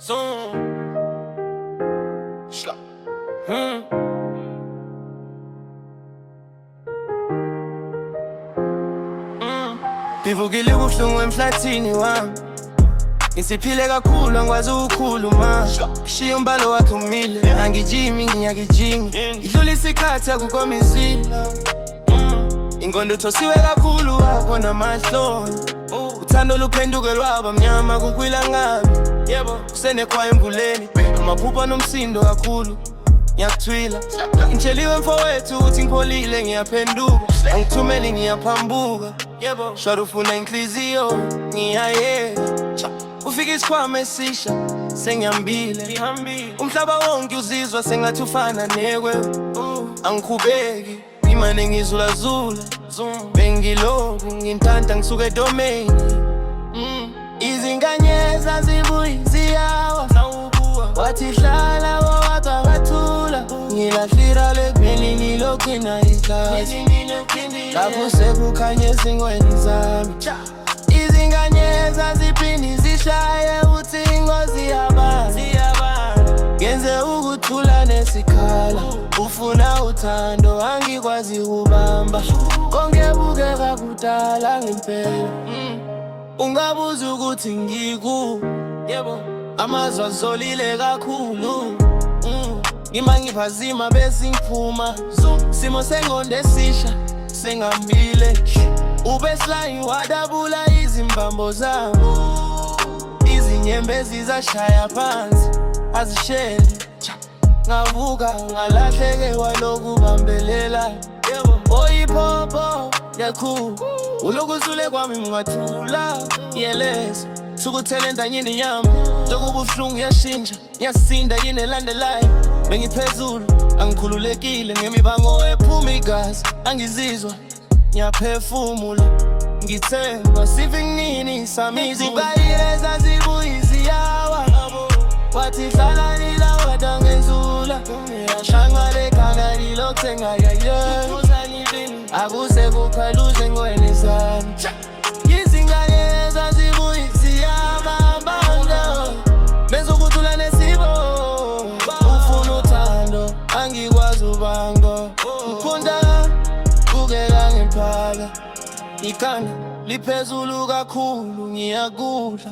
Ngivukile ubuhlungu emhlathini wami, ngisiphile kakhulu angikwazi ukukhuluma. Shiya umbalo wakhe umile, angijimi ngiyagijima, idlula isikhathi akukho mizila. Ingqondo uthosiwe kakhulu wakho namahloni, uthando luphenduke lwaba mnyama kukwilangabi. Yebo kusenekhwayo emvuleni, amaphupha nomsindo kakhulu ngiyakuthwila. Ngitsheliwe mfowethu uthi ngipholile ngiyaphenduka, angithumeli ngiyaphambuka. Yebo shwari ufuna inhliziyo ngiyayeka, ufika isikhwama esisha sengihambile. Umhlaba wonke uzizwa sengathi ufana nekwe. Angikhubeki imane ngizulazula, bengiloku ngintanta ngisuke edomeni. Izinganyeza zibuye ziyawa, wathi hlala wawakathula. Ngilahlira lekumeli nilokhu nayikhathi, lapho sekukhanya ezingweni zami. Izinganyeza ziphinde zishaye uthingo ziyabala, ngenze ukuthula nesikhala. Ufuna uthando angikwazi kubamba, konke bukeka kudala ngempela. Ungabuza ukuthi yebo amazwi azolile kakhulu. Ngima ngiphazima bese ngiphuma, simo sengqondo esisha sengihambile. Ubeslayi wadabula izimbambo zami, izinyembezi zashaya phansi azishele. Ngavuka ngalahleke walokhu bambelela. Oyiphopho yakhulu ulokhu usule kwami ngingathula. Yeleza sukuthele endanyeni yami, lokubuhlungu yashintsha yasinda yini elandelayo. Bengiphezulu angikhululekile ngemibango ephuma igazi, angizizwa ngiyaphefumula. Ngithemba sivinini sami izibhayeza zibuye ziyawa, wathi hlala nilawada ngenzula. Shangale khanga lilokhu sengayayela, akuse kukhaluze ngweni zami. Izinganyeza zibuye ziyabamba, benza ukuthula nesibo. Ufuna uthando angikwazi ubango, uphunda bukeka ngemphala. Ikhanda liphezulu kakhulu ngiyakudla,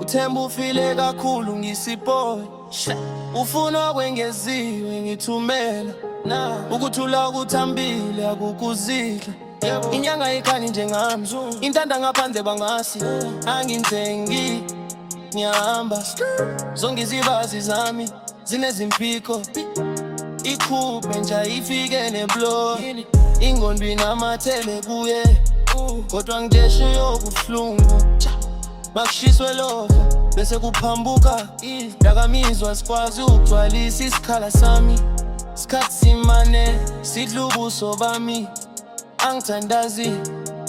uthemba ufile kakhulu ngisipoye. Ufuna okwengeziwe ngithumela, ukuthula okuthambile akukuzidla. Inyanga ikhani njengami, intanda ngaphandle bangasi. Anginthengi ngiyahamba, zonke izibazi zami zinezimpiko. Ikhuphe nje ifike neblo, ingqondo inamathele kuye. Kodwa ngideshe yokuhlungu, makushiswe lofa bese kuphambuka. Dakamizwa sikwazi ukugcwalisa isikhala sami, isikhathi simane sidla ubuso bami. Angithandazi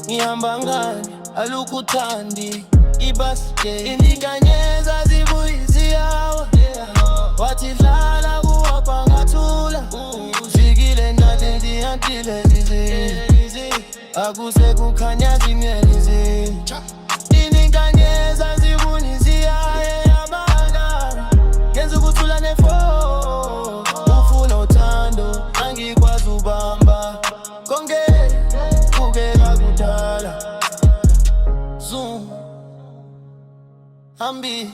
ngihamba ngani alukho uthandi ibasike. Izinganyeza zibuye ziyawa, wathi hlala kuwapha ngathula. Ufikile nale ndiyantile lizi, akuse kukhanya zimyelizi. Izinganyeza zibuye ziyaye yabala, ngenza ukuthula nefo. Ufuna uthando angikwazi ubamba, konke bukeka kudala. Hambi